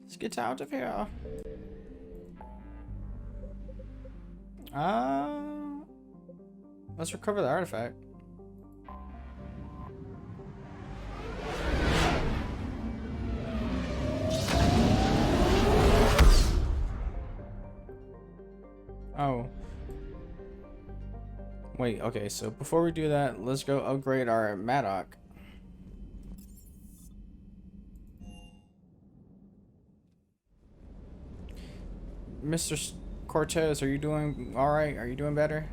Let's get out of here. Let's recover the artifact. Oh. Wait, okay, so before we do that, let's go upgrade our Maddock. Mr. Cortez, are you doing alright? Are you doing better?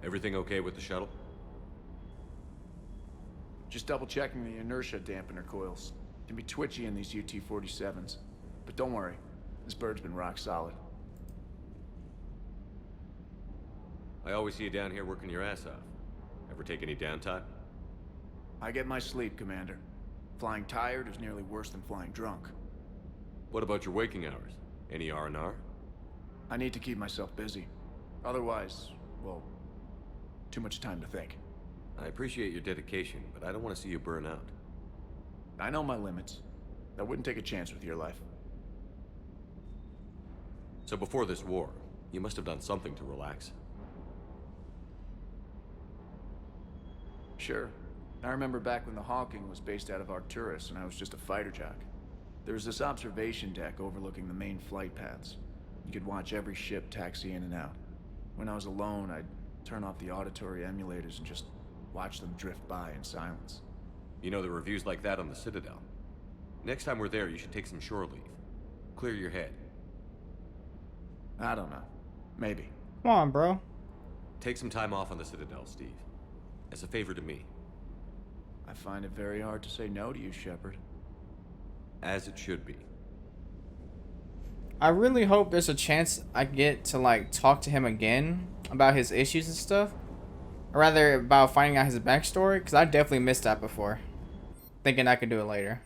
Everything okay with the shuttle? Just double checking the inertia dampener coils. Can be twitchy in these UT-47s. But don't worry, this bird's been rock solid. I always see you down here working your ass off. Ever take any downtime? I get my sleep, Commander. Flying tired is nearly worse than flying drunk. What about your waking hours? Any R&R? I need to keep myself busy. Otherwise, well, too much time to think. I appreciate your dedication, but I don't want to see you burn out. I know my limits. I wouldn't take a chance with your life. So before this war, you must have done something to relax. Sure. I remember back when the Hawking was based out of Arcturus and I was just a fighter jock. There was this observation deck overlooking the main flight paths. You could watch every ship taxi in and out. When I was alone, I'd turn off the auditory emulators and just watch them drift by in silence. You know, there are reviews like that on the Citadel. Next time we're there, you should take some shore leave. Clear your head. I don't know. Maybe. Come on, bro. Take some time off on the Citadel, Steve. As a favor to me. I find it very hard to say no to you, Shepard. As it should be. I really hope there's a chance I get to like talk to him again about his issues and stuff. Or rather about finding out his backstory, because I definitely missed that before. Thinking I could do it later.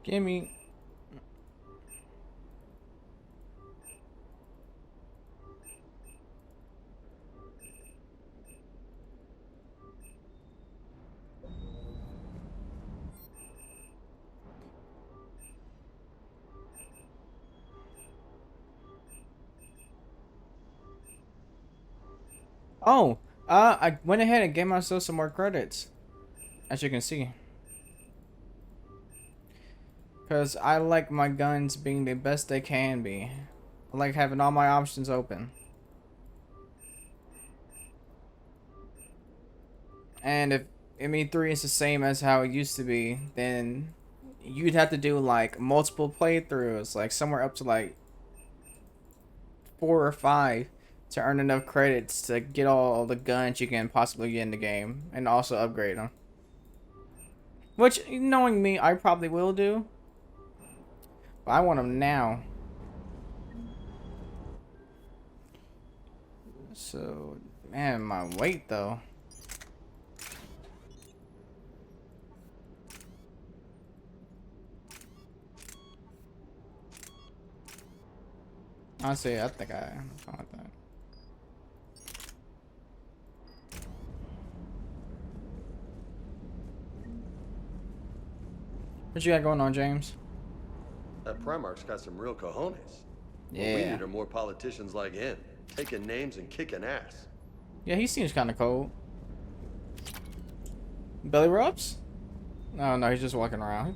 Gimme. Oh, I went ahead and gave myself some more credits, as you can see. Because I like my guns being the best they can be. I like having all my options open. And if ME3 is the same as how it used to be, then you'd have to do like multiple playthroughs, like somewhere up to like 4 or 5 to earn enough credits to get all the guns you can possibly get in the game and also upgrade them. Which, knowing me, I probably will do. But I want them now. So, man, my weight though. Honestly, I think I'm fine with that. What you got going on, James? That Primarch's got some real cojones. Yeah. What we need are more politicians like him, taking names and kicking ass. Yeah, he seems kind of cold. Belly rubs? No, no, he's just walking around.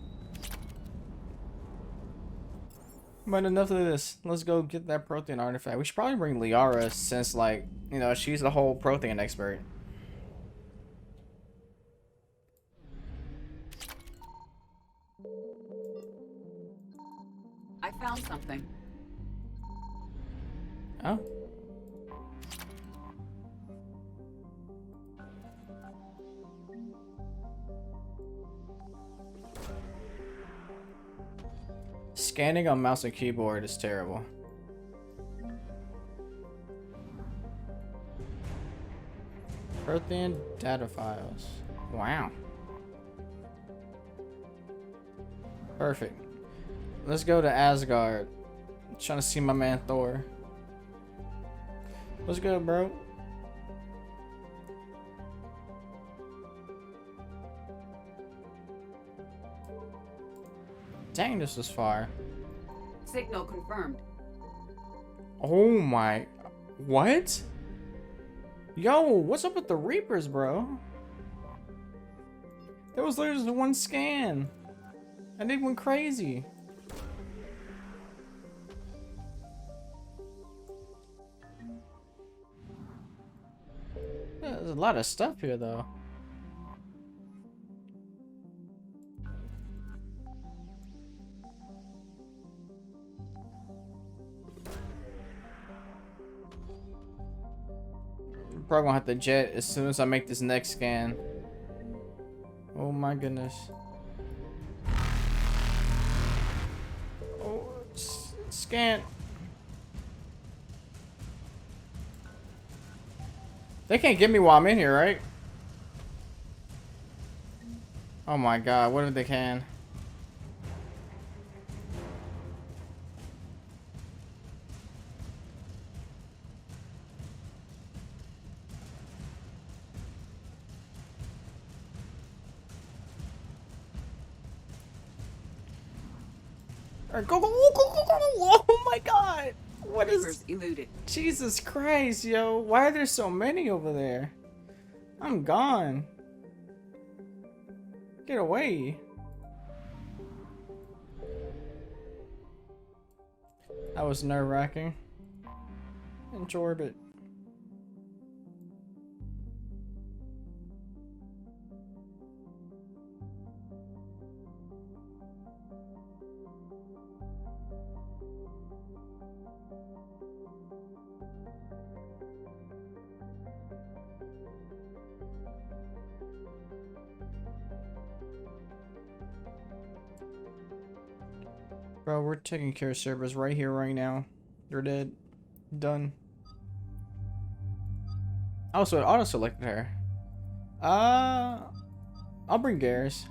But enough of this. Let's go get that PROTHEAN artifact. We should probably bring Liara since, like, you know, she's the whole PROTHEAN expert. I found something. Oh. Scanning on mouse and keyboard is terrible. PROTHEAN data files. Wow. Perfect. Let's go to Asgard. Trying to see my man Thor. What's good, bro? Dang, this was far. Signal confirmed. Oh my... What? Yo, what's up with the Reapers, bro? There was literally just one scan. And they went crazy. Yeah, there's a lot of stuff here, though. Probably gonna have to jet as soon as I make this next scan. Oh my goodness. Oh, scan. They can't get me while I'm in here, right? Oh my god, what if they can? Alright, go, go, go, go, go, go! Oh my god! What is... Reapers eluded. Jesus Christ, yo. Why are there so many over there? I'm gone. Get away. That was nerve-wracking. Into orbit. Bro, we're taking care of servers right here, right now. They're dead. Done. Also, it auto-selected her. I'll bring Garrus.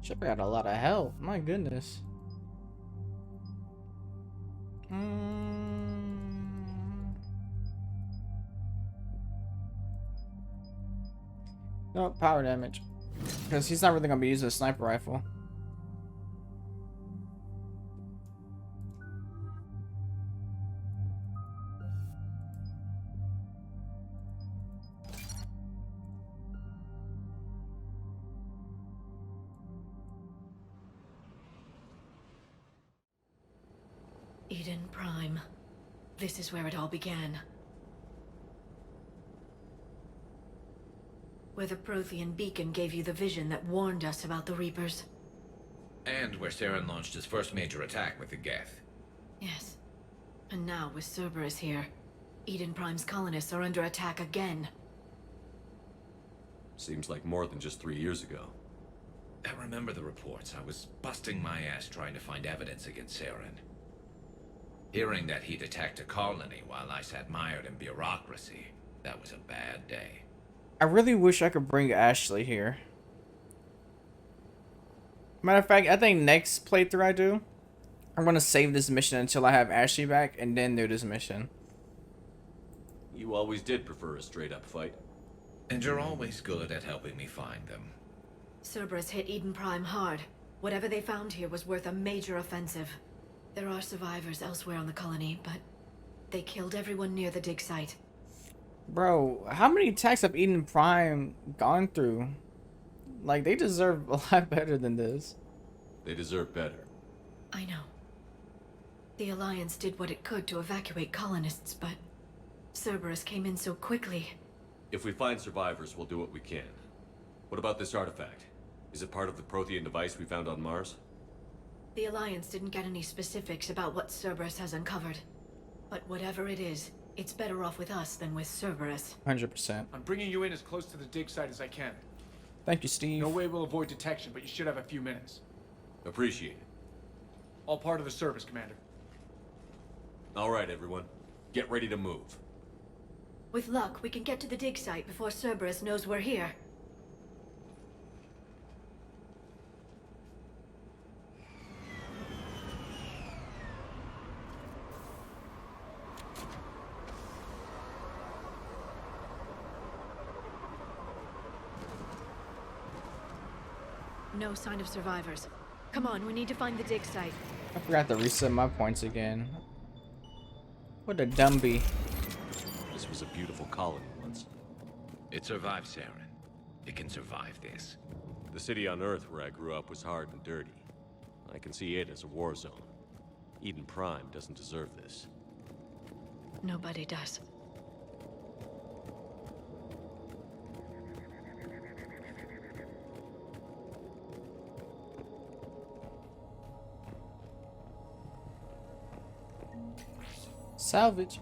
Shepard got a lot of health. My goodness. No, power damage. Because he's not really going to be using a sniper rifle. Eden Prime. This is where it all began. Where the Prothean beacon gave you the vision that warned us about the Reapers. And where Saren launched his first major attack with the Geth. Yes. And now, with Cerberus here, Eden Prime's colonists are under attack again. Seems like more than just 3 years ago. I remember the reports. I was busting my ass trying to find evidence against Saren. Hearing that he'd attacked a colony while I sat mired in bureaucracy, that was a bad day. I really wish I could bring Ashley here. Matter of fact, I think next playthrough I do, I'm gonna save this mission until I have Ashley back and then do this mission. You always did prefer a straight-up fight. And you're always good at helping me find them. Cerberus hit Eden Prime hard. Whatever they found here was worth a major offensive. There are survivors elsewhere on the colony, but they killed everyone near the dig site. Bro, how many attacks have Eden Prime gone through? Like, they deserve a lot better than this. They deserve better. I know. The Alliance did what it could to evacuate colonists, but Cerberus came in so quickly. If we find survivors, we'll do what we can. What about this artifact? Is it part of the Prothean device we found on Mars? The Alliance didn't get any specifics about what Cerberus has uncovered. But whatever it is, it's better off with us than with Cerberus. 100%. I'm bringing you in as close to the dig site as I can. Thank you, Steve. No way we'll avoid detection, but you should have a few minutes. Appreciate it. All part of the service, Commander. All right, everyone. Get ready to move. With luck, we can get to the dig site before Cerberus knows we're here. No sign of survivors. Come on, we need to find the dig site. I forgot to reset my points again. What a dumbie. This was a beautiful colony once. It survived Saren. It can survive this. The city on Earth where I grew up was hard and dirty. I can see it as a war zone. Eden Prime doesn't deserve this. Nobody does. Salvage.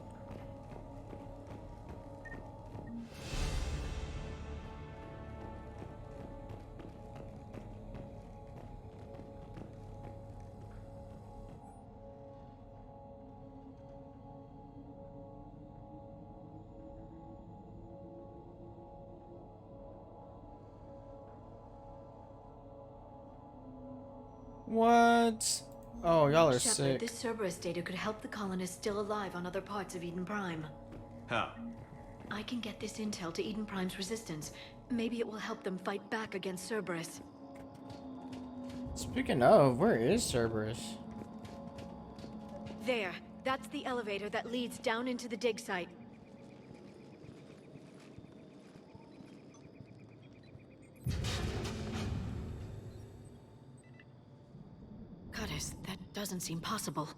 What? Oh, y'all are Shepard, sick. this Cerberus data could help the colonists still alive on other parts of Eden Prime. How? I can get this intel to Eden Prime's resistance. Maybe it will help them fight back against Cerberus. Speaking of, where is Cerberus? There. That's the elevator that leads down into the dig site. Cutis, that doesn't seem possible.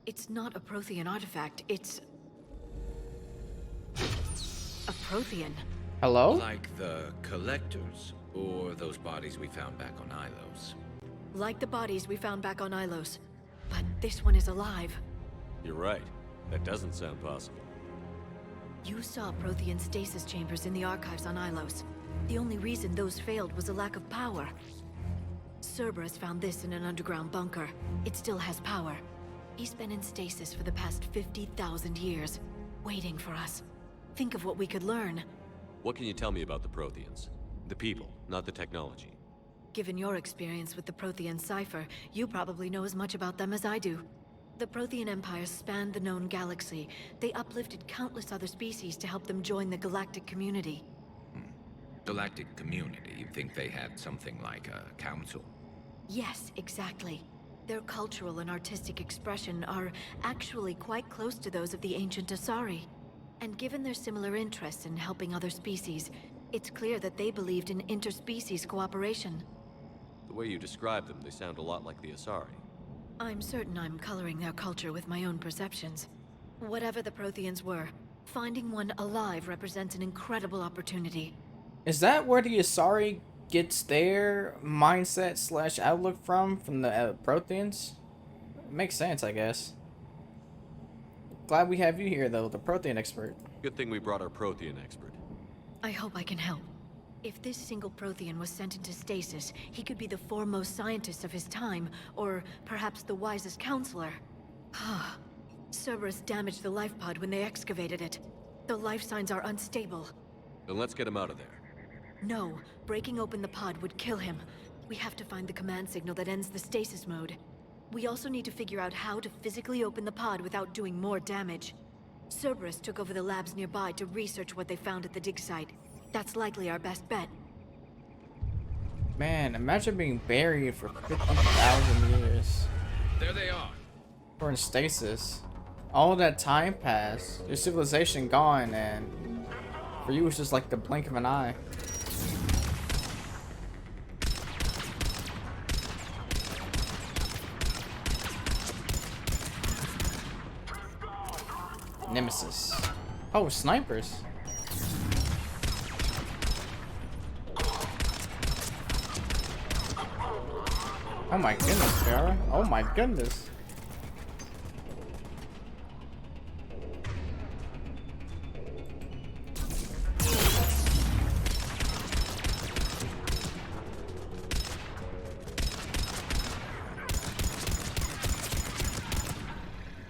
It's not a Prothean artifact, it's a Prothean. Hello? Like the collectors, or those bodies we found back on Ilos. Like the bodies we found back on Ilos. But this one is alive. You're right. That doesn't sound possible. You saw Prothean stasis chambers in the archives on Ilos. The only reason those failed was a lack of power. Cerberus found this in an underground bunker. It still has power. He's been in stasis for the past 50,000 years, waiting for us. Think of what we could learn. What can you tell me about the Protheans? The people, not the technology. Given your experience with the Prothean cipher, you probably know as much about them as I do. The Prothean Empire spanned the known galaxy. They uplifted countless other species to help them join the galactic community. Galactic community, you'd think they had something like a council? Yes, exactly. Their cultural and artistic expression are actually quite close to those of the ancient Asari. And given their similar interests in helping other species, it's clear that they believed in interspecies cooperation. The way you describe them, they sound a lot like the Asari. I'm certain I'm coloring their culture with my own perceptions. Whatever the Protheans were, finding one alive represents an incredible opportunity. Is that where the Asari gets their mindset slash outlook from the Protheans? Makes sense, I guess. Glad we have you here, though, the Prothean expert. Good thing we brought our Prothean expert. I hope I can help. If this single Prothean was sent into stasis, he could be the foremost scientist of his time, or perhaps the wisest counselor. Cerberus damaged the life pod when they excavated it. The life signs are unstable. Then let's get him out of there. No, breaking open the pod would kill him. We have to find the command signal that ends the stasis mode. We also need to figure out how to physically open the pod without doing more damage. Cerberus took over the labs nearby to research what they found at the dig site. That's likely our best bet. Man, imagine being buried for 50,000 years. There they are. Or in stasis. All that time passed. Your civilization gone, and for you it's just like the blink of an eye. Nemesis. Oh, snipers. Oh my goodness, Farrah. Oh my goodness.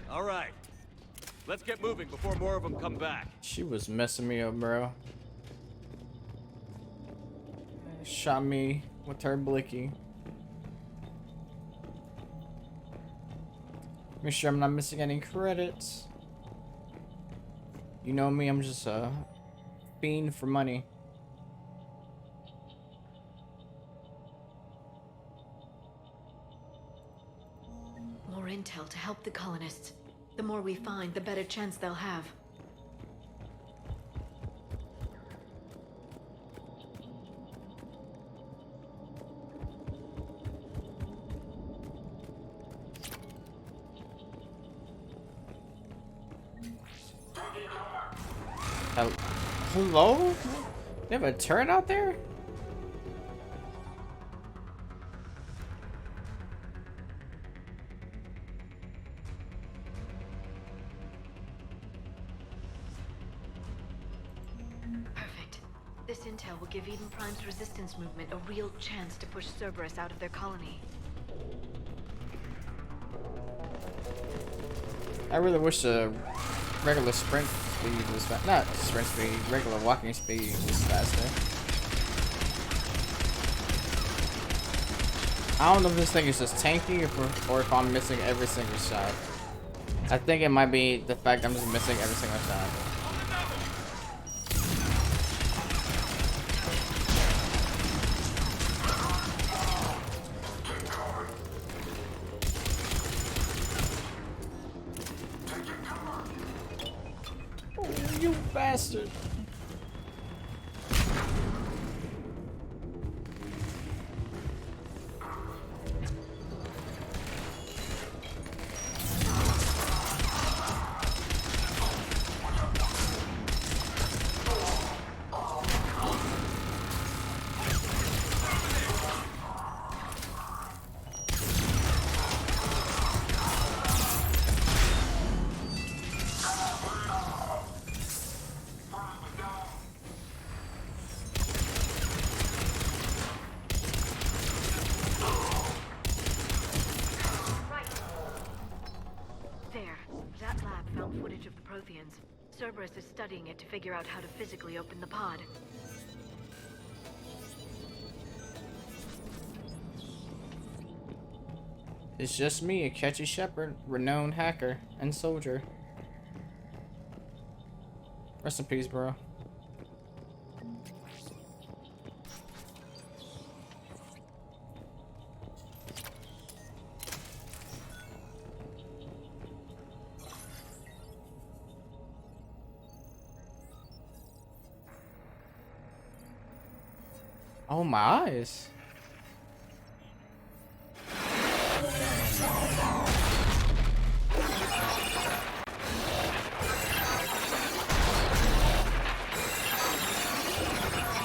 All right. Let's get moving before more of them come back. She was messing me up, bro. Shot me with her blicky. Make sure I'm not missing any credits. You know me, I'm just a fiend for money. More intel to help the colonists. The more we find, the better chance they'll have. Hello? They have a turret out there? Perfect. This intel will give Eden Prime's resistance movement a real chance to push Cerberus out of their colony. I really wish the regular sprint speed was fast. Not sprint speed, regular walking speed was faster. I don't know if this thing is just tanky or if I'm missing every single shot. I think it might be the fact I'm just missing every single shot. You bastard. Footage of the Prothians. Cerberus is studying it to figure out how to physically open the pod. It's just me, a catchy Shepard, renowned hacker and soldier. Rest in peace, bro. Oh, my eyes.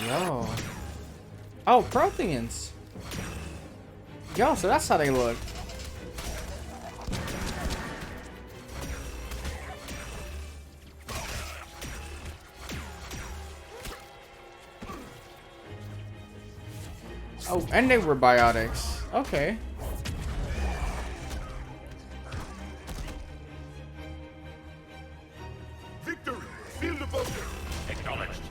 Yo. Oh, Protheans. Yo, so that's how they look. Oh, and they were biotics. Okay. Victory! Field of Vulture! Acknowledged.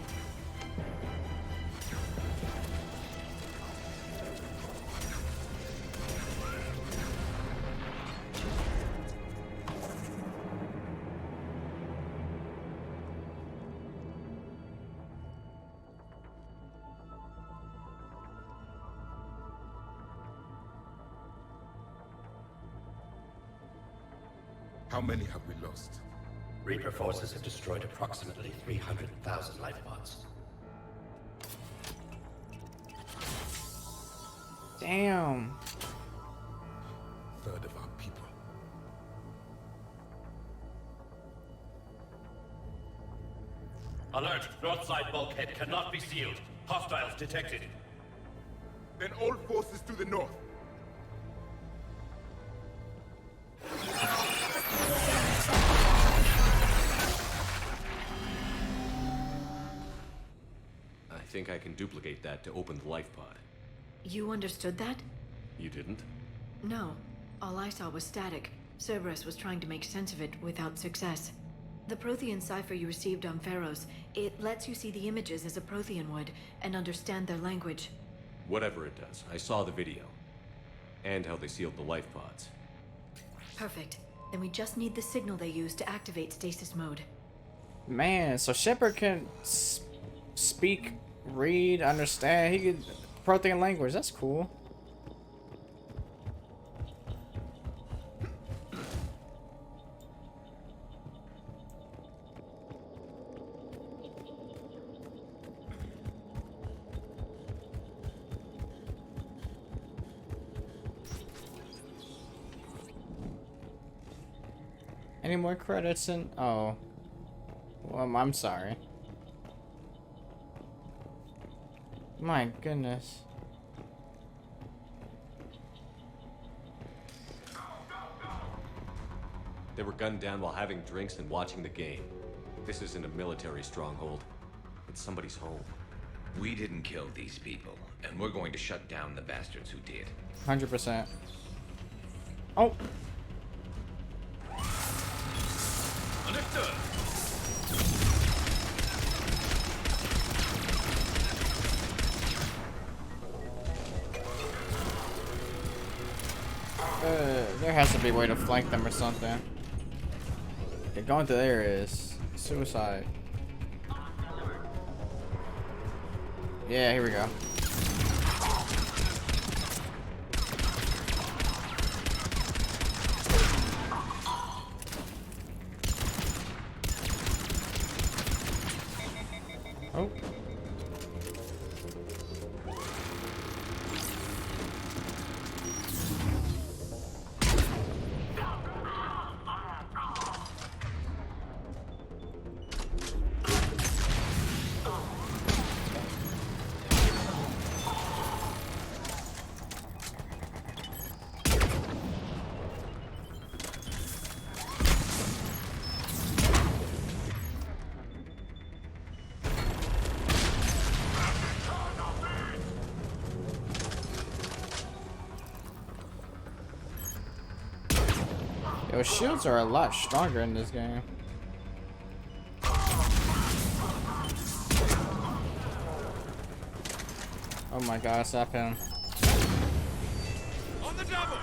How many have we lost? Reaper forces have destroyed approximately 300,000 life pods. Damn. Third of our people. Alert! North side bulkhead cannot be sealed. Hostiles detected. Then all forces to the north. I think I can duplicate that to open the life pod. You understood that? You didn't? No. All I saw was static. Cerberus was trying to make sense of it without success. The Prothean cipher you received on Pharaohs, it lets you see the images as a Prothean would, and understand their language. Whatever it does, I saw the video. And how they sealed the life pods. Perfect. Then we just need the signal they use to activate stasis mode. Man, so Shepard can speak, read, understand. He could Prothean language. That's cool. Any more credits in? Oh. Well, I'm sorry. My goodness. They were gunned down while having drinks and watching the game. This isn't a military stronghold. It's somebody's home. We didn't kill these people, and we're going to shut down the bastards who did. 100%. Oh. Understood. There has to be a way to flank them or something. Okay, going through there is suicide. Yeah, here we go. Oh. Yo, shields are a lot stronger in this game. Oh my god, stop him. On the double!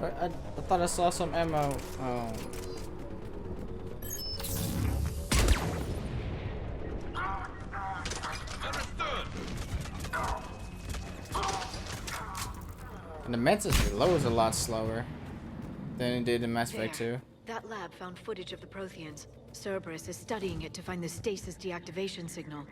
I thought I saw some ammo. Oh. And the Mentis reloads a lot slower than it did in Mass Effect 2. That lab found footage of the Protheans. Cerberus is studying it to find the stasis deactivation signal.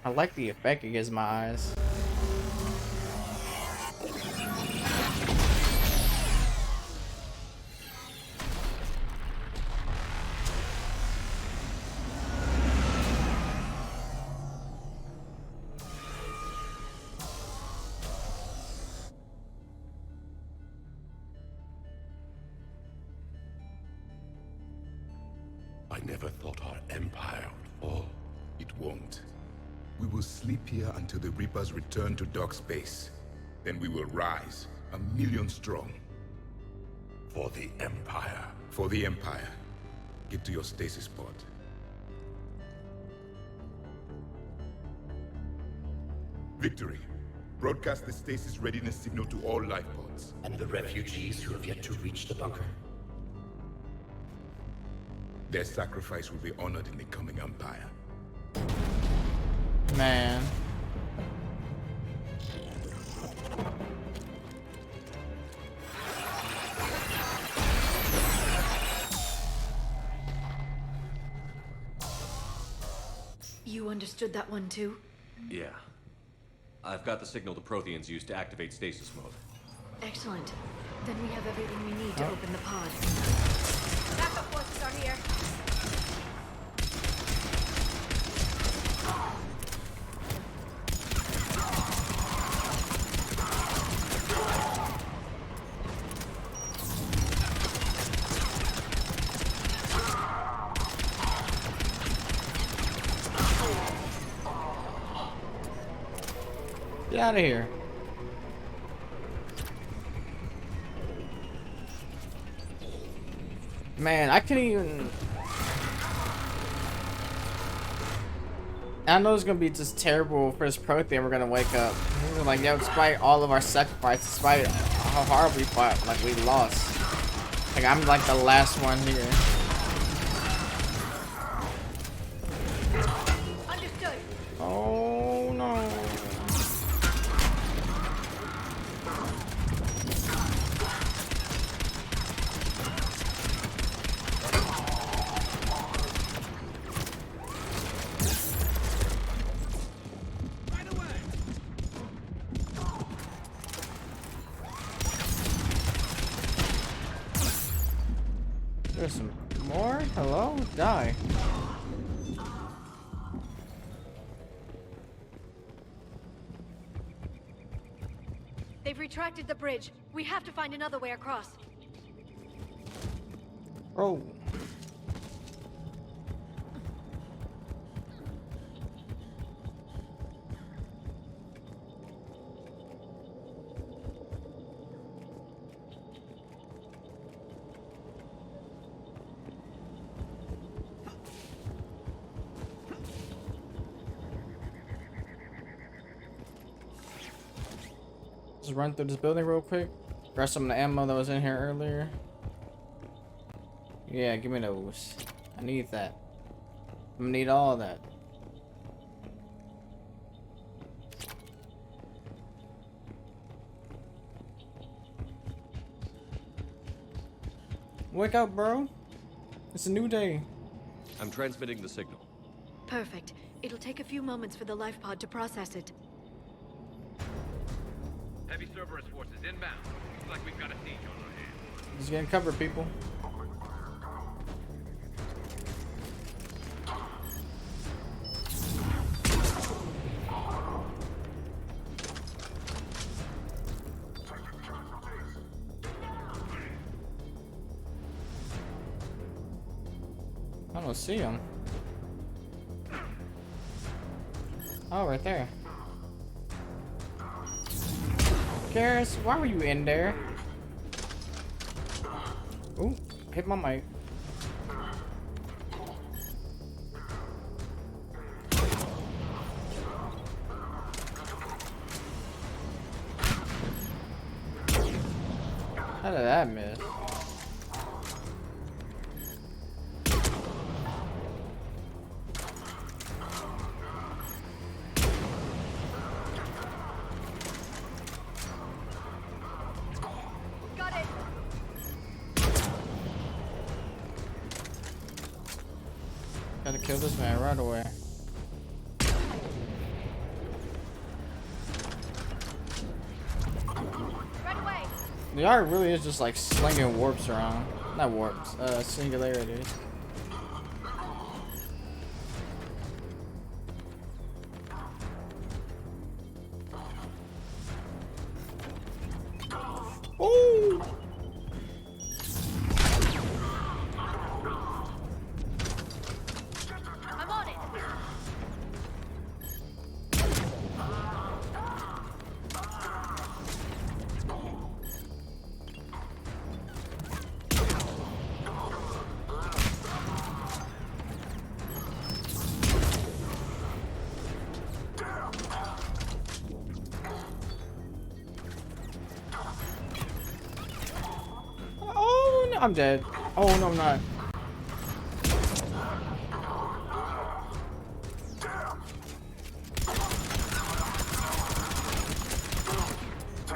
I like the effect it gives my eyes. never thought our empire would fall. It won't. We will sleep here until the Reapers return to dock space. Then we will rise, 1,000,000 strong. For the Empire. For the Empire. Get to your stasis pod. Victory. Broadcast the stasis readiness signal to all life pods. And the refugees who have yet to reach the bunker. Their sacrifice will be honored in the coming Empire. Man. You understood that one too? Yeah. I've got the signal the Protheans used to activate stasis mode. Excellent. Then we have everything we need to open the pod. Backup forces are here. Get out of here. Man, I couldn't even... I know it's gonna be just terrible for this Prothean we're gonna wake up. We're like, yo, despite all of our sacrifice, despite how hard we fought, like we lost. Like I'm like the last one here. Understood. Oh no. There's some more? Hello? Die. They've retracted the bridge. We have to find another way across. Oh. Just run through this building real quick. Grab some of the ammo that was in here earlier. Yeah, give me those. I need that. I'm gonna need all of that. Wake up, bro. It's a new day. I'm transmitting the signal. Perfect. It'll take a few moments for the life pod to process it. Heavy Cerberus forces inbound. Looks like we've got a siege on our hands. Just getting covered, people. I don't see him. Oh, right there. Karis, why were you in there? Ooh, hit my mic. How did that miss? Got it. Gotta kill this man right away. Right away. The art really is just like slinging warps around. Not warps, singularities. Ooh! No, I'm dead. Oh, no, I'm not.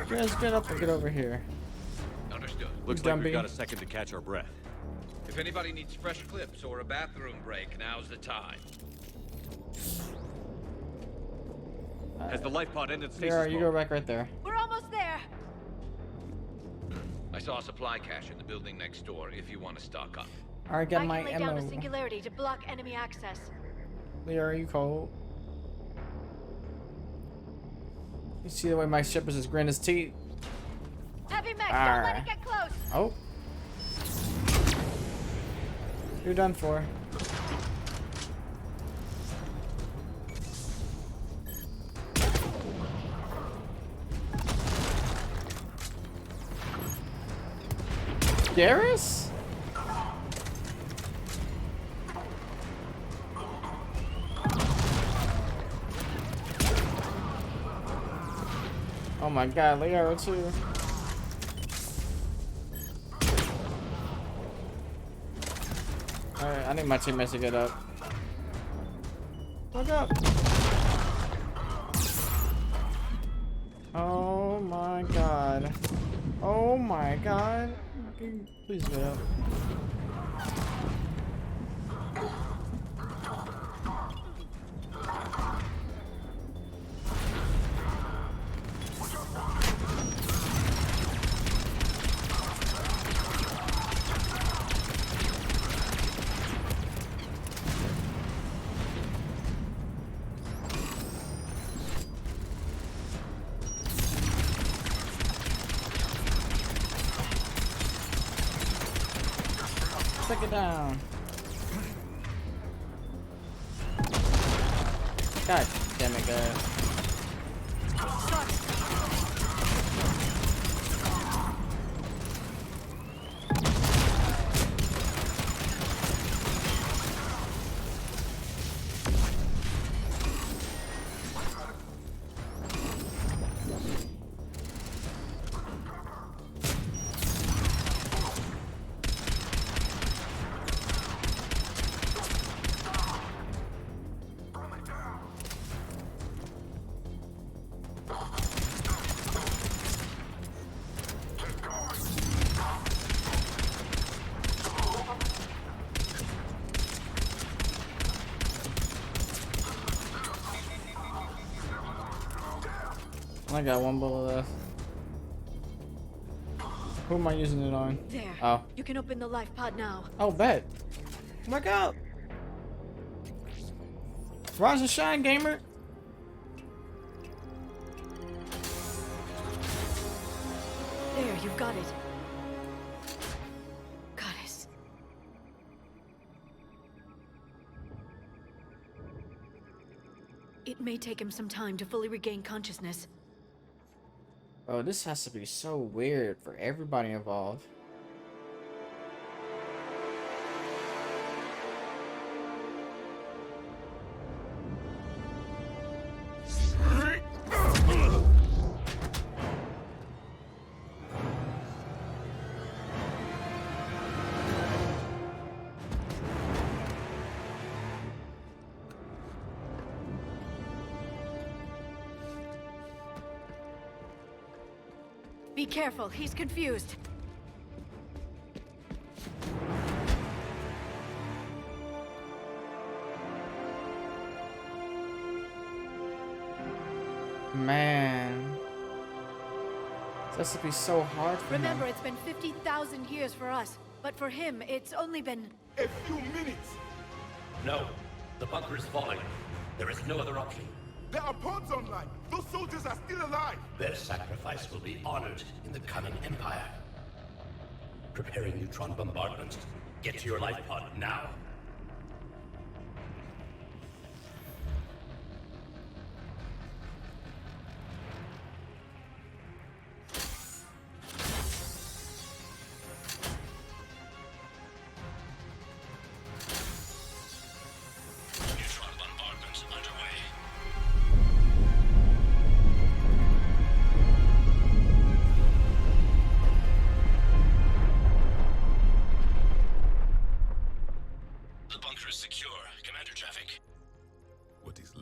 Just get up and get over here. Understood. Looks like we've got a second to catch our breath. If anybody needs fresh clips or a bathroom break, now's the time. Has the life pod ended stasis There, you mode? go back right there. We're almost there. I saw a supply cache in the building next door if you want to stock up. Alright, got I my can lay down ammo. a singularity to block enemy access. Leo, are you cold? You see the way my Shepard is grin his teeth? Heavy mech, Arr. don't let it get close. Oh. You're done for. Garrus? Oh my god, Leo too. Alright, I need my teammates to get up. Look up. Oh my god. Oh my god. Please get up. Take it down. God damn it, guys. I got one bullet left. Who am I using it on? There. Oh. You can open the life pod now. Oh, bet. Look out. Rise and shine, gamer. There, you've got it. Goddess. It may take him some time to fully regain consciousness. Oh, this has to be so weird for everybody involved. Be careful, he's confused. Man. This has to be so hard for Remember, him. it's been 50,000 years for us, but for him, it's only been... A few minutes. No, the bunker is falling. There is no other option. There are pods online. Those soldiers are still alive. Their sacrifice will be honored in the coming Empire. Preparing neutron bombardment. Get to your life pod now. Neutron bombardment underway.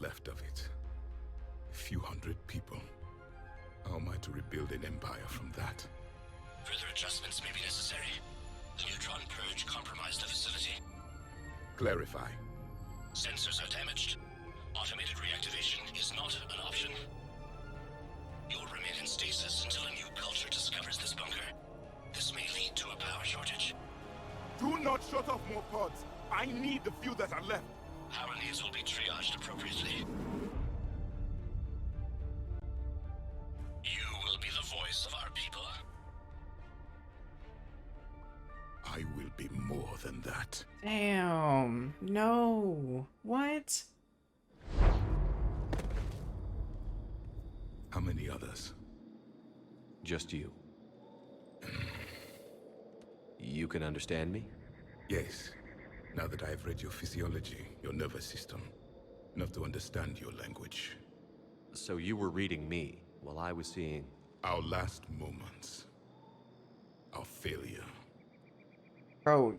left of it. A few hundred people. How am I to rebuild an empire from that? Further adjustments may be necessary. The neutron purge compromised the facility. Clarify. Sensors are damaged. Automated reactivation is not an option. You'll remain in stasis until a new culture discovers this bunker. This may lead to a power shortage. Do not shut off more pods. I need the few that are left. Power needs will be triaged appropriately. You will be the voice of our people. I will be more than that. Damn. No. What? How many others? Just you. You can understand me? Yes. Now that I've read your physiology, your nervous system, enough to understand your language. So you were reading me while I was seeing... Our last moments. Our failure. Bro,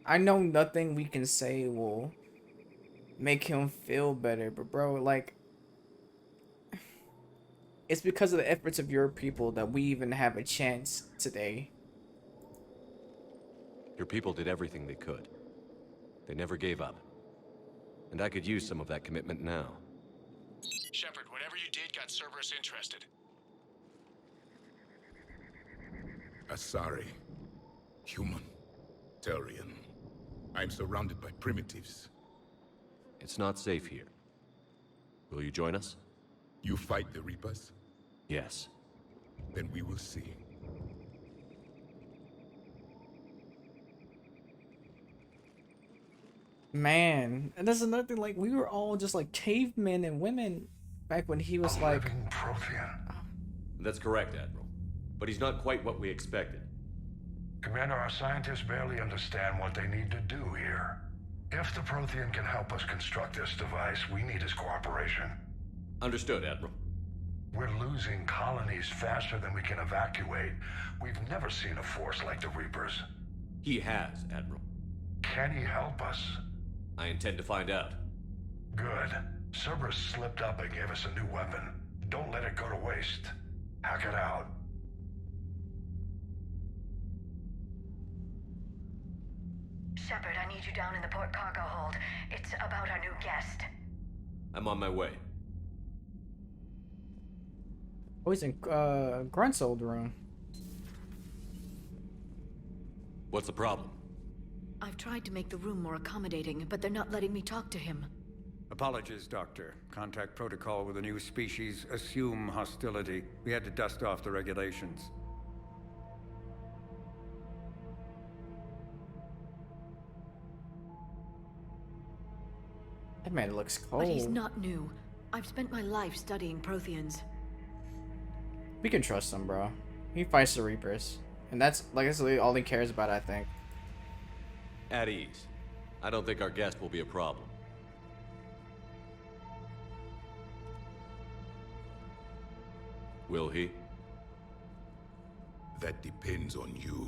I know nothing we can say will make him feel better, but bro, like, it's because of the efforts of your people that we even have a chance today. Your people did everything they could. They never gave up. And I could use some of that commitment now. Shepard, whatever you did got Cerberus interested. Asari. Human. Turian. I'm surrounded by primitives. It's not safe here. Will you join us? You fight the Reapers? Yes. Then we will see. Man, and that's another thing, like, we were all just like cavemen and women back when he was like... PROTHEAN. That's correct, Admiral. But he's not quite what we expected. Commander, our scientists barely understand what they need to do here. If the PROTHEAN can help us construct this device, we need his cooperation. Understood, Admiral. We're losing colonies faster than we can evacuate. We've never seen a force like the Reapers. He has, Admiral. Can he help us? I intend to find out. Good. Cerberus slipped up and gave us a new weapon. Don't let it go to waste. Hack it out. Shepard, I need you down in the port cargo hold. It's about our new guest. I'm on my way. Oh, he's in Grunt's old room. What's the problem? I've tried to make the room more accommodating, but they're not letting me talk to him. Apologies, Doctor. Contact protocol with a new species. Assume hostility. We had to dust off the regulations. That man looks cold. But he's not new. I've spent my life studying Protheans. We can trust him, bro. He fights the Reapers. And that's really all he cares about, I think. At ease. I don't think our guest will be a problem. Will he? That depends on you.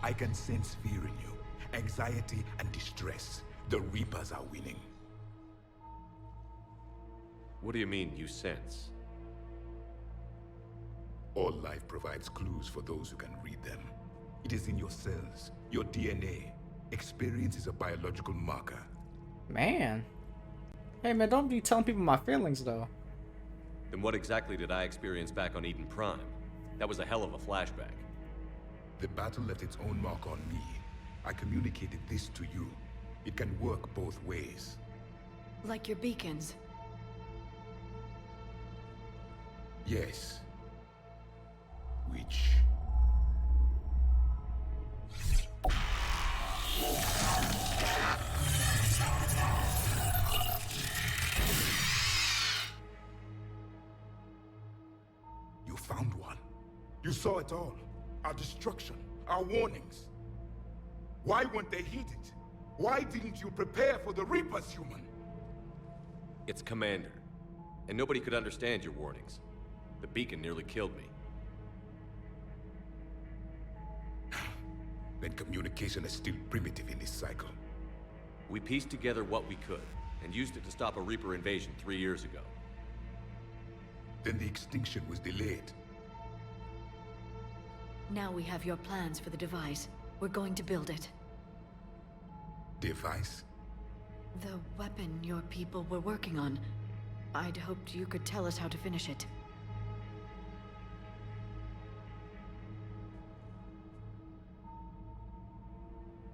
I can sense fear in you, anxiety and distress. The Reapers are winning. What do you mean, you sense? All life provides clues for those who can read them. It is in your cells, your DNA. Experience is a biological marker. Man. Hey, man, don't be telling people my feelings, though. Then what exactly did I experience back on Eden Prime? That was a hell of a flashback. The battle left its own mark on me. I communicated this to you. It can work both ways. Like your beacons. Yes. Which... You found one. You saw it all. Our destruction, our warnings. Why weren't they heeded? Why didn't you prepare for the Reapers, human? It's Commander. And nobody could understand your warnings. The beacon nearly killed me. Then communication is still primitive in this cycle. We pieced together what we could, and used it to stop a Reaper invasion 3 years ago. Then the extinction was delayed. Now we have your plans for the device. We're going to build it. Device? The weapon your people were working on. I'd hoped you could tell us how to finish it.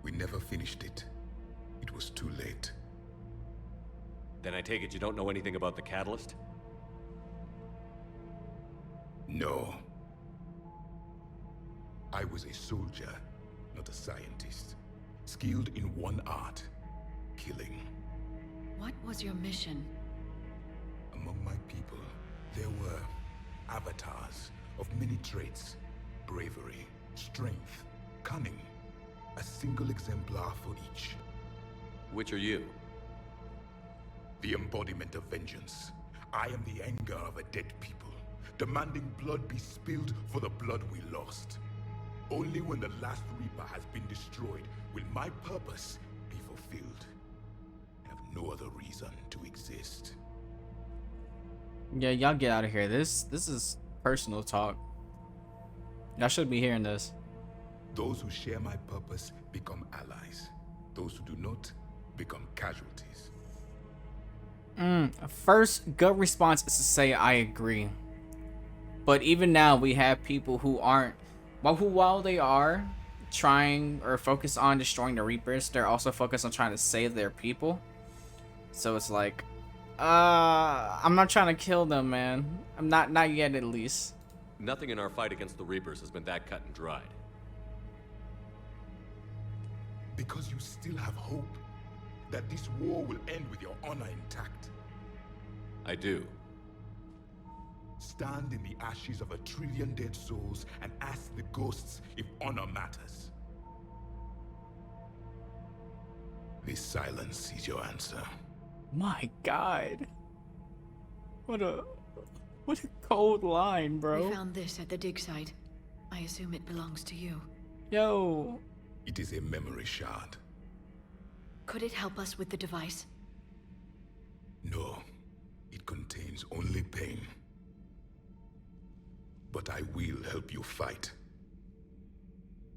We never finished it. It was too late. Then I take it you don't know anything about the catalyst? No. I was a soldier, not a scientist. Skilled in one art, killing. What was your mission? Among my people, there were avatars of many traits. Bravery, strength, cunning. A single exemplar for each. Which are you? The embodiment of vengeance. I am the anger of a dead people, demanding blood be spilled for the blood we lost. Only when the last Reaper has been destroyed will my purpose be fulfilled. I have no other reason to exist. Yeah, y'all get out of here. This is personal talk. Y'all should be hearing this. Those who share my purpose become allies. Those who do not become casualties. First gut response is to say I agree. But even now we have people who aren't, while they are trying or focused on destroying the Reapers, they're also focused on trying to save their people. So it's like, I'm not trying to kill them, man. I'm not yet, at least. Nothing in our fight against the Reapers has been that cut and dried. Because you still have hope that this war will end with your honor intact. I do. Stand in the ashes of 1 trillion dead souls and ask the ghosts if honor matters. This silence is your answer. My God. What a cold line, bro. We found this at the dig site. I assume it belongs to you. Yo. It is a memory shard. Could it help us with the device? No. It contains only pain. But I will help you fight.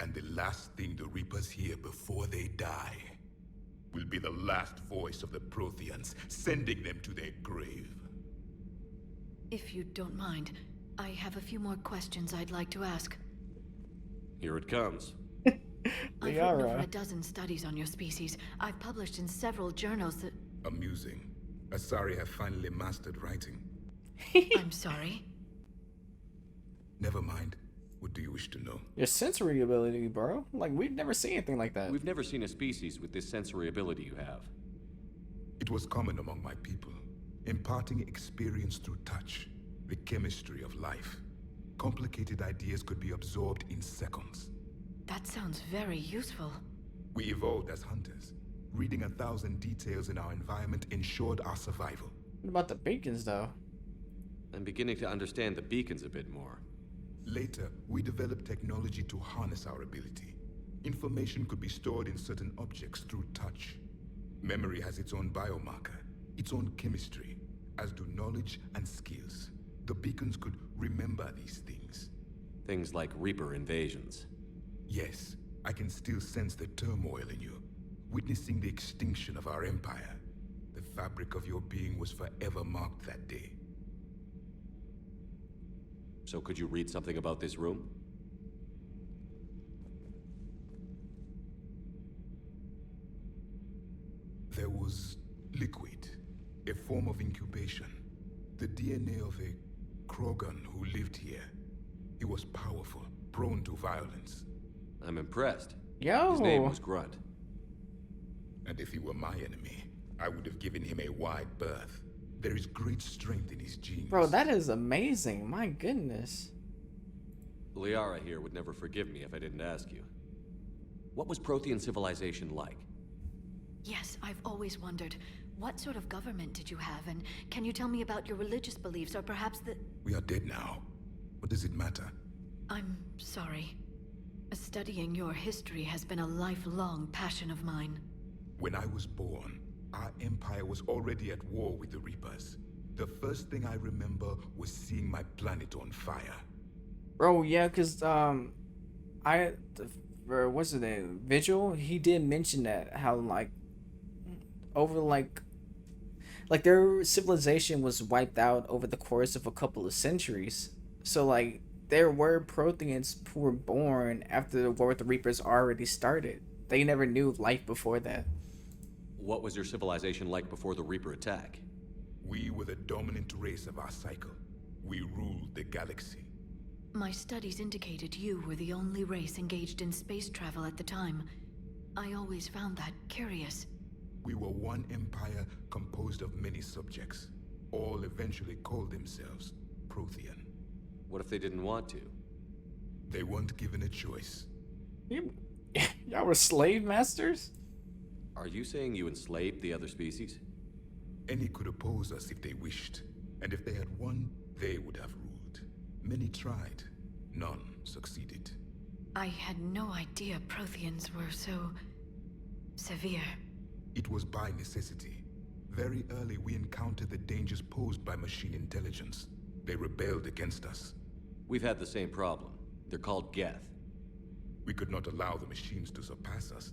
And the last thing the Reapers hear before they die will be the last voice of the Protheans, sending them to their grave. If you don't mind, I have a few more questions I'd like to ask. Here it comes. I've written over a dozen studies on your species. I've published in several journals that... Amusing. Asari have finally mastered writing. I'm sorry. Never mind. What do you wish to know? Your sensory ability, bro. Like, we've never seen anything like that. We've never seen a species with this sensory ability you have. It was common among my people, imparting experience through touch, the chemistry of life. Complicated ideas could be absorbed in seconds. That sounds very useful. We evolved as hunters. Reading 1,000 details in our environment ensured our survival. What about the beacons, though? I'm beginning to understand the beacons a bit more. Later, we developed technology to harness our ability. Information could be stored in certain objects through touch. Memory has its own biomarker, its own chemistry, as do knowledge and skills. The beacons could remember these things. Things like Reaper invasions. Yes, I can still sense the turmoil in you, witnessing the extinction of our empire. The fabric of your being was forever marked that day. So could you read something about this room? There was liquid, a form of incubation. The DNA of a Krogan who lived here. He was powerful, prone to violence. I'm impressed. Yo. His name was Grunt. And if he were my enemy, I would have given him a wide berth. There is great strength in his genes. Bro, that is amazing. My goodness. Liara here would never forgive me if I didn't ask you. What was Prothean civilization like? Yes, I've always wondered. What sort of government did you have, and can you tell me about your religious beliefs, or perhaps the... We are dead now. What does it matter? I'm sorry. Studying your history has been a lifelong passion of mine. When I was born, our empire was already at war with the Reapers. The first thing I remember was seeing my planet on fire. Bro, yeah, cause what's his name? Vigil. He did mention that how like over like their civilization was wiped out over the course of a couple of centuries. So like there were Protheans who were born after the war with the Reapers already started. They never knew life before that. What was your civilization like before the Reaper attack? We were the dominant race of our cycle. We ruled the galaxy. My studies indicated you were the only race engaged in space travel at the time. I always found that curious. We were one empire composed of many subjects. All eventually called themselves Prothean. What if they didn't want to? They weren't given a choice. Y'all were slave masters? Are you saying you enslaved the other species? Any could oppose us if they wished, and if they had won, they would have ruled. Many tried, none succeeded. I had no idea Protheans were so severe. It was by necessity. Very early we encountered the dangers posed by machine intelligence. They rebelled against us. We've had the same problem. They're called Geth. We could not allow the machines to surpass us.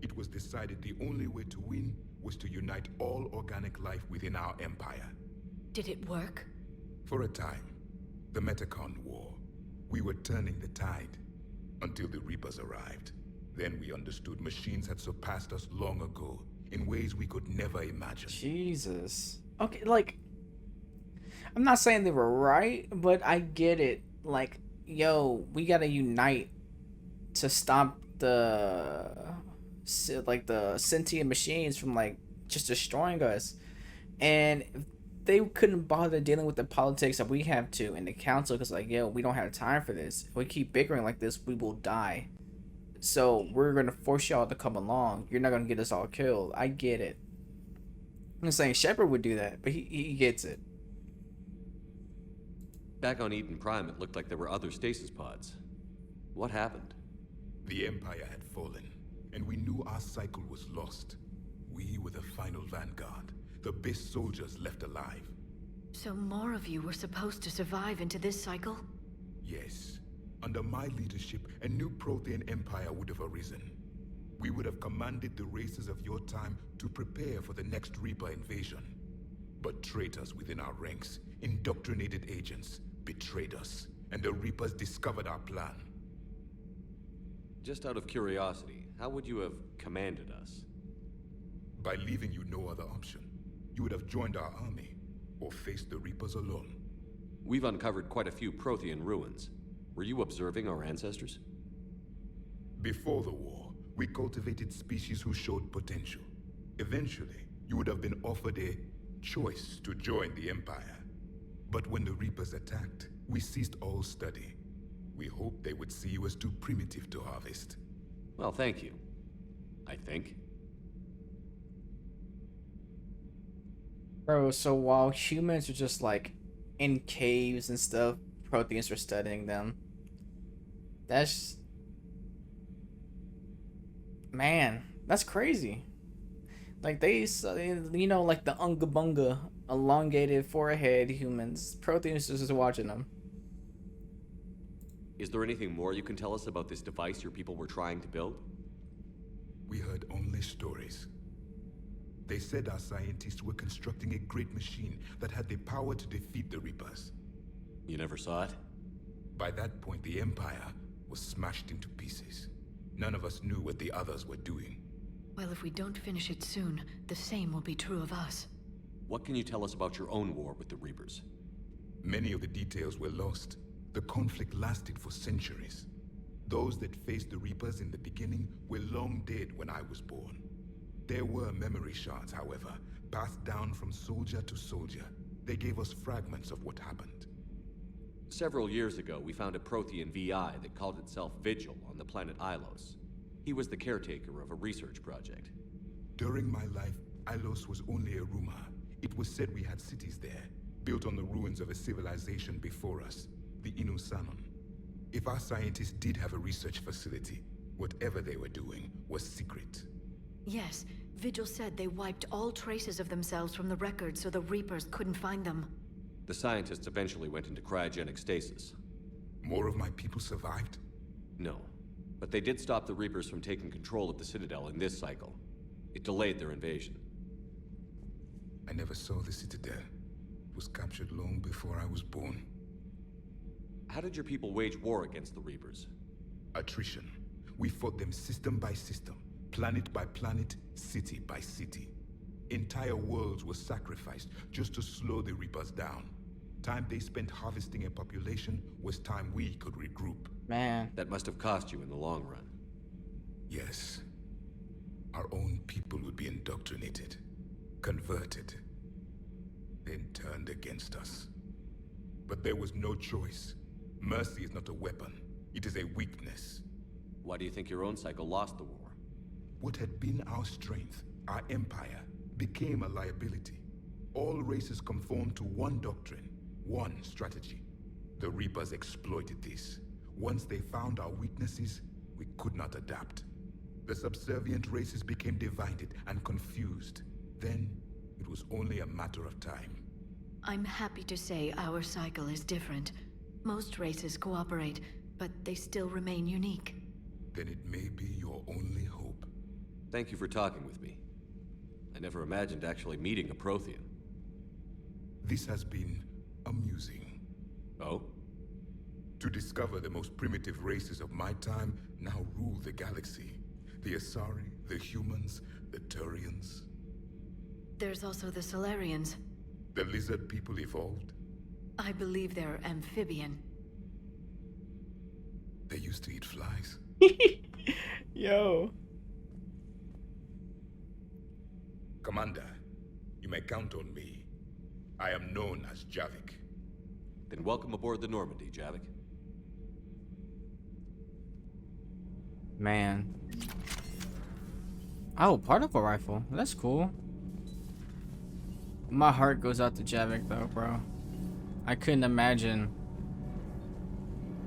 It was decided the only way to win was to unite all organic life within our empire. Did it work? For a time. The Metacon War. We were turning the tide. Until the Reapers arrived. Then we understood machines had surpassed us long ago, in ways we could never imagine. Jesus. Okay, like, I'm not saying they were right, but I get it. Like, yo, we gotta unite to stop the sentient machines from like just destroying us. And if they couldn't bother dealing with the politics that we have to in the council, because like, yo, we don't have time for this. If we keep bickering like this, we will die. So we're gonna force y'all to come along. You're not gonna get us all killed. I get it. I'm not saying Shepard would do that, but he gets it. Back on Eden Prime, it looked like there were other stasis pods. What happened? The Empire had fallen, and we knew our cycle was lost. We were the final vanguard, the best soldiers left alive. So more of you were supposed to survive into this cycle? Yes. Under my leadership, a new Prothean empire would have arisen. We would have commanded the races of your time to prepare for the next Reaper invasion. But traitors within our ranks, indoctrinated agents, betrayed us, and the Reapers discovered our plan. Just out of curiosity, how would you have commanded us? By leaving you no other option. You would have joined our army, or faced the Reapers alone. We've uncovered quite a few Prothean ruins. Were you observing our ancestors? Before the war, we cultivated species who showed potential. Eventually, you would have been offered a choice to join the Empire. But when the Reapers attacked, we ceased all study. We hoped they would see you as too primitive to harvest. Well, thank you. I think. Bro, so while humans are just like in caves and stuff, Protheans are studying them. That's... Man, that's crazy. Like they, you know, like the Unga Bunga, elongated forehead humans. Protheans just watching them. Is there anything more you can tell us about this device your people were trying to build? We heard only stories. They said our scientists were constructing a great machine that had the power to defeat the Reapers. You never saw it? By that point, the Empire was smashed into pieces. None of us knew what the others were doing. Well, if we don't finish it soon, the same will be true of us. What can you tell us about your own war with the Reapers? Many of the details were lost. The conflict lasted for centuries. Those that faced the Reapers in the beginning were long dead when I was born. There were memory shards, however, passed down from soldier to soldier. They gave us fragments of what happened. Several years ago, we found a Prothean VI that called itself Vigil on the planet Ilos. He was the caretaker of a research project. During my life, Ilos was only a rumor. It was said we had cities there, built on the ruins of a civilization before us, the Inusanon. If our scientists did have a research facility, whatever they were doing was secret. Yes, Vigil said they wiped all traces of themselves from the records so the Reapers couldn't find them. The scientists eventually went into cryogenic stasis. More of my people survived? No, but they did stop the Reapers from taking control of the Citadel in this cycle. It delayed their invasion. I never saw the Citadel. It was captured long before I was born. How did your people wage war against the Reapers? Attrition. We fought them system by system, planet by planet, city by city. Entire worlds were sacrificed just to slow the Reapers down. Time they spent harvesting a population was time we could regroup. Man. That must have cost you in the long run. Yes. Our own people would be indoctrinated, converted, then turned against us. But there was no choice. Mercy is not a weapon. It is a weakness. Why do you think your own cycle lost the war? What had been our strength, our empire, became a liability. All races conformed to one doctrine, one strategy. The Reapers exploited this. Once they found our weaknesses, we could not adapt. The subservient races became divided and confused. Then, it was only a matter of time. I'm happy to say our cycle is different. Most races cooperate, but they still remain unique. Then it may be your only hope. Thank you for talking with me. I never imagined actually meeting a Prothean. This has been amusing. Oh? To discover the most primitive races of my time now rule the galaxy. The Asari, the humans, the Turians. There's also the Solarians. The lizard people evolved? I believe they're amphibian. They used to eat flies. Yo. Commander, you may count on me. I am known as Javik. Then welcome aboard the Normandy, Javik. Man. Oh, particle rifle. That's cool. My heart goes out to Javik though, bro. I couldn't imagine.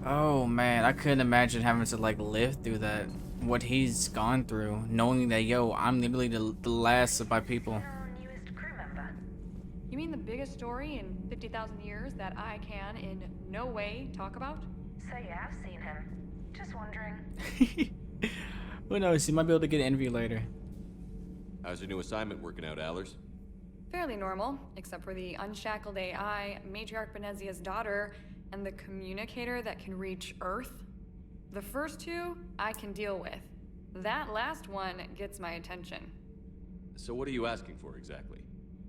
Oh man, I couldn't imagine having to like live through that. What he's gone through, knowing that yo, I'm literally the last of my people. You mean the biggest story in 50,000 years that I can in no way talk about? So you have seen him. Just wondering. Who knows? He might be able to get an interview later. How's your new assignment working out, Allers? Fairly normal, except for the unshackled AI, Matriarch Benezia's daughter, and the communicator that can reach Earth. The first two, I can deal with. That last one gets my attention. So what are you asking for exactly?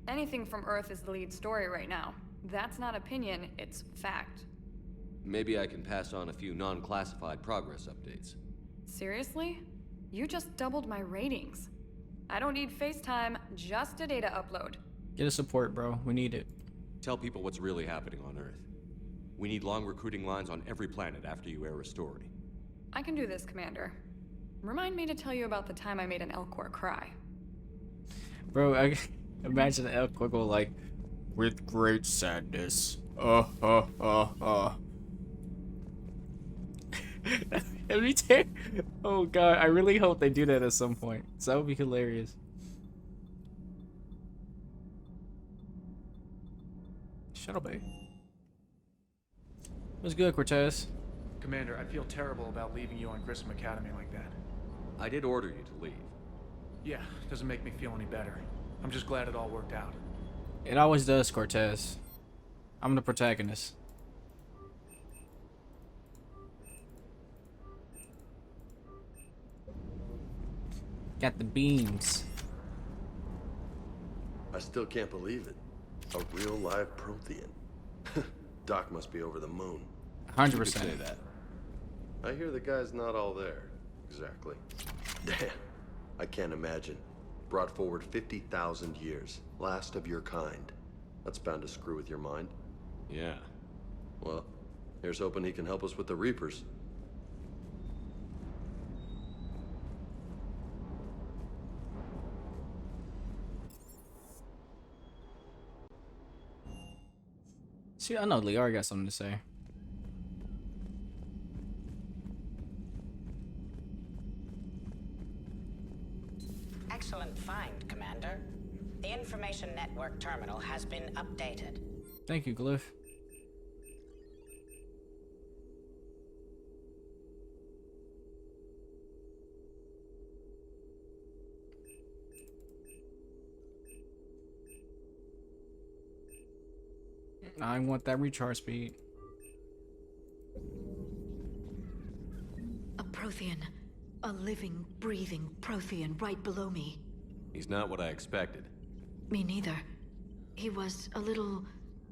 Anything from Earth is the lead story right now. That's not opinion, it's fact. Maybe I can pass on a few non-classified progress updates. Seriously? You just doubled my ratings. I don't need FaceTime, just a data upload. Get a support, bro. We need it. Tell people what's really happening on Earth. We need long recruiting lines on every planet after you air a story. I can do this, Commander. Remind me to tell you about the time I made an Elcor cry. Bro, I imagine an Elcor go like, with great sadness. Every time. Oh god, I really hope they do that at some point. So that would be hilarious. Shuttle Bay. What's good, Cortez? Commander, I feel terrible about leaving you on Grissom Academy like that. I did order you to leave. Yeah, doesn't make me feel any better. I'm just glad it all worked out. It always does, Cortez. I'm the protagonist. Got the beams. I still can't believe it. A real live Prothean. Doc must be over the moon. 100%. Say that. I hear the guy's not all there. Exactly. Damn. I can't imagine. Brought forward 50,000 years. Last of your kind. That's bound to screw with your mind. Yeah. Well, here's hoping he can help us with the Reapers. See, I know Liara got something to say. excellent find, Commander. The information network terminal has been updated. Thank you, Glyph. I want that recharge speed. A Prothean. A living, breathing Prothean right below me. He's not what I expected. Me neither. He was a little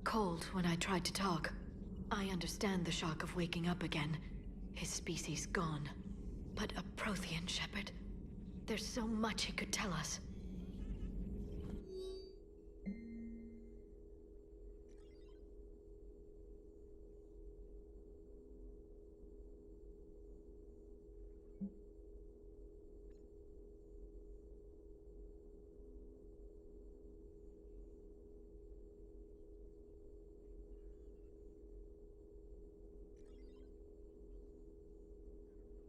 cold when I tried to talk. I understand the shock of waking up again. His species gone. But a Prothean, Shepard. There's so much he could tell us.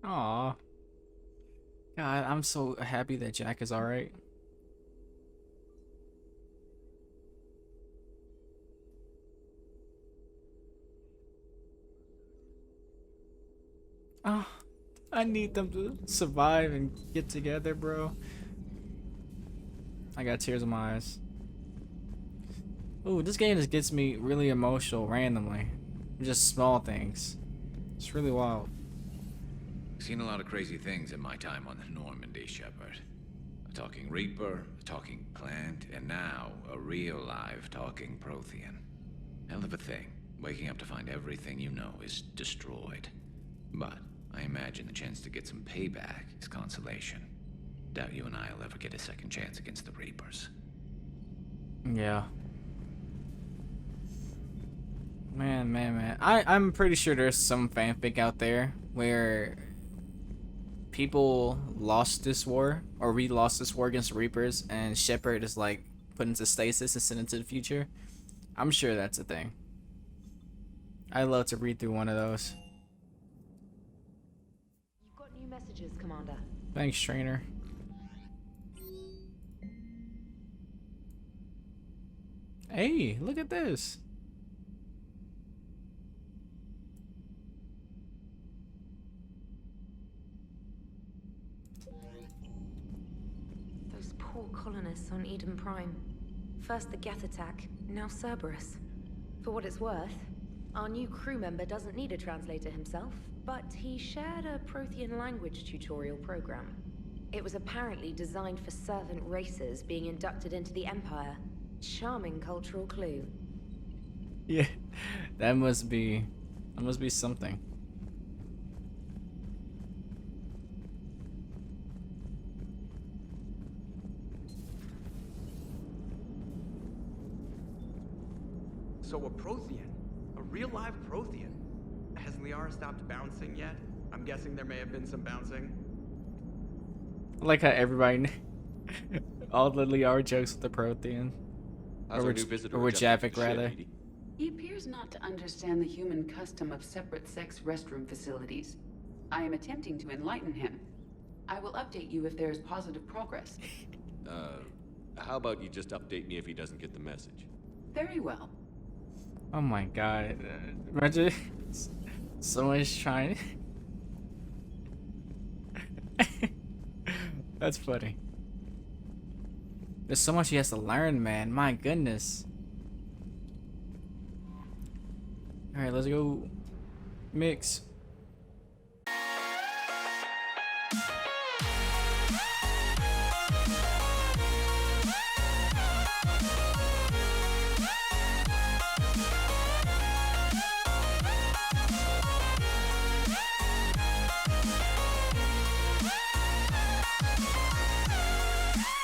Aw. God, I'm so happy that Jack is alright. Oh, I need them to survive and get together, bro. I got tears in my eyes. Ooh, this game just gets me really emotional randomly. Just small things. It's really wild. Seen a lot of crazy things in my time on the Normandy, Shepard. A talking Reaper, a talking plant, and now a real live talking Prothean. Hell of a thing, waking up to find everything you know is destroyed. But I imagine the chance to get some payback is consolation. Doubt you and I'll ever get a second chance against the Reapers. Yeah. Man. I'm pretty sure there's some fanfic out there where people lost this war, or we lost this war against the Reapers, and Shepard is like put into stasis and sent into the future. I'm sure that's a thing. I'd love to read through one of those. You've got new messages, Commander. Thanks, trainer. Hey, look at this. Those poor colonists on Eden Prime. First the Geth attack, now Cerberus. For what it's worth, our new crew member doesn't need a translator himself, but he shared a Prothean language tutorial program. It was apparently designed for servant races being inducted into the Empire. Charming cultural clue. Yeah, that must be something. So a Prothean? A real live Prothean? Has Liara stopped bouncing yet? I'm guessing there may have been some bouncing. I like how everybody, all the Liara jokes with the Prothean. How's our new visitor or with adjusting Javik, to the ship, rather. Edie? He appears not to understand the human custom of separate sex restroom facilities. I am attempting to enlighten him. I will update you if there is positive progress. How about you just update me if he doesn't get the message? Very well. Oh my god. Imagine someone's trying. That's funny. There's so much he has to learn, man. My goodness. Alright, let's go mix.